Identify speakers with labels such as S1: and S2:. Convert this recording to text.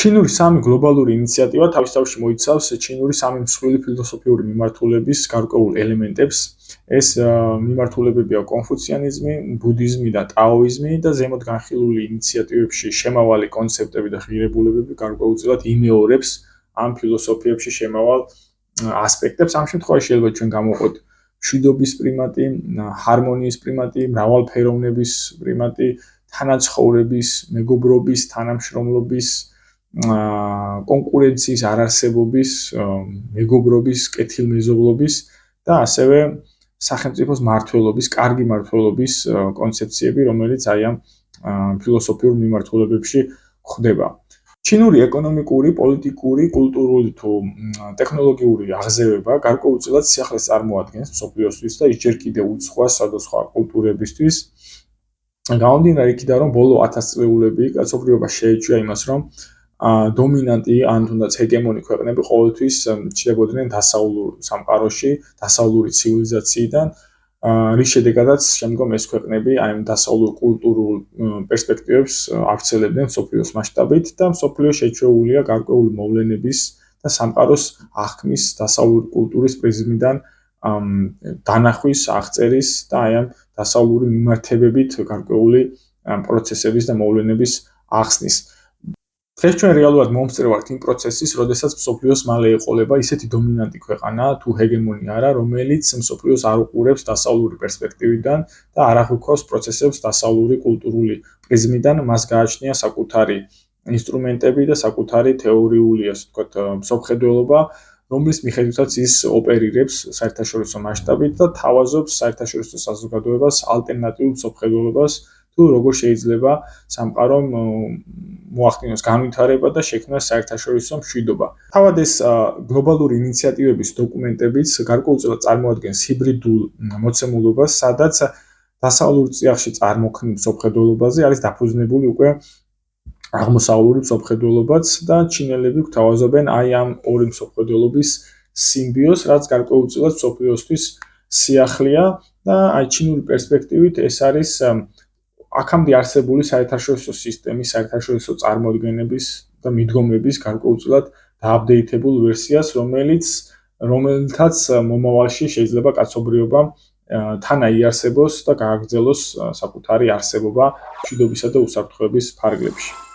S1: ჩინური სამი გლობალური ინიციატივა თავისთავში მოიცავს ჩინური სამი მსხვილი ფილოსოფიური მიმართულების გარკვეულ ელემენტებს. ეს მიმართულებებია კონფუციანიზმი, ბუდიზმი და ტაოიზმი და ზემოთ განხილული ინიციატივებში შემავალი კონცეპტები და ღირებულებები გარკვეულწილად იმეორებს ამ ფილოსოფიებში შემავალ ასპექტებს. ამ შემთხვევაში შეიძლება ჩვენ გამოვყოთ მშვიდობის პრიმატი, ჰარმონიის პრიმატი, მრავალფეროვნების პრიმატი, თანაცხოვრების, მეგობრობის, თანამშრომლობის, კონკურენციის არარსებობის, მეგობრობის, კეთილმეზობლობის და ასევე სახელმწიფოს მმართველობის, კარგი მმართველობის კონცეფციები, რომელიც აი ამ ფილოსოფიურ მიმართულებებში ხდება. ჩინური ეკონომიკური, პოლიტიკური, კულტურული თუ ტექნოლოგიური აღზევება გარკვეულწილად სიახლეს წარმოადგენს მსოფლიოსთვის და ის ჯერ კიდევ უცხოა სხვადასხვა კულტურებისთვის. გამომდინარე იქიდან, რომ ბოლო 1000 წლეულები კაცობრიობა შეეჩვია იმას, რომ დომინანტი ან თუნდაც ჰეგემონი ქვეყნები ყოველთვის ჩნდებოდნენ დასავლურ სამყაროში, დასავლური ცივილიზაციიდან, რის შედეგადაც შემდგომ ეს ქვეყნები აი ამ დასავლურ კულტურულ პერსპექტივებს ავრცელებდნენ მსოფლიოს მასშტაბით და მსოფლიო შეჩვეულია გარკვეული მოვლენების და სამყაროს აღქმის დასავლური კულტურის პრიზმიდან დანახვის, აღწერის და აი ამ დასავლური მიმართებებით გარკვეული პროცესების და მოვლენების ახსნის. დღეს ჩვენ რეალურად მომსწრევართ იმ პროცესის, როდესაც მსოფლიოს მალე ეყოლება ისეთი დომინანტი ქვეყანა თუ ჰეგემონი არა, რომელიც მსოფლიოს არ უყურებს დასავლური პერსპექტივიდან და არ აღვიქვავს პროცესებს დასავლური კულტურული პრიზმიდან, მას გააჩნია საკუთარი ინსტრუმენტები და საკუთარი თეორიული, ასე ვთქვათ, მსოფლმხედველობა, რომლის მიხედვითაც ის ოპერირებს საერთაშორისო მასშტაბით და თავაზობს საერთაშორისო საზოგადოებას ალტერნატიულ მსოფლმხედველობას თუ როგორ შეიძლება სამყარომ მოახდინოს განვითარება და შექმნას საერთაშორისო მშვიდობა. თავად ეს გლობალური ინიციატივების დოკუმენტებიც გარკვეულწილად წარმოადგენს ჰიბრიდულ მოცემულობას, სადაც დასავლურ წიაღში წარმოქმნილ მსოფლმხედველობაზე არის დაფუძნებული უკვე აღმოსავლური მსოფლმხედველობაც და ჩინელები გვთავაზობენ აი ამ ორი მსოფლმხედველობის სიმბიოზს, რაც გარკვეულწილად მსოფლიოსთვის სიახლეა და აი ჩინური პერსპექტივით ეს არის აქამდე არსებული საერთაშორისო სისტემის, საერთაშორისო წარმოდგენების და მიდგომების გარკვეულწილად დააპდეიტებულ ვერსიას, რომელთაც მომავალში შეიძლება კაცობრიობამ თან აიარსებოს და გააგრძელოს საკუთარი არსებობა მშვიდობისა და უსაფრთხოების ფარგლებში.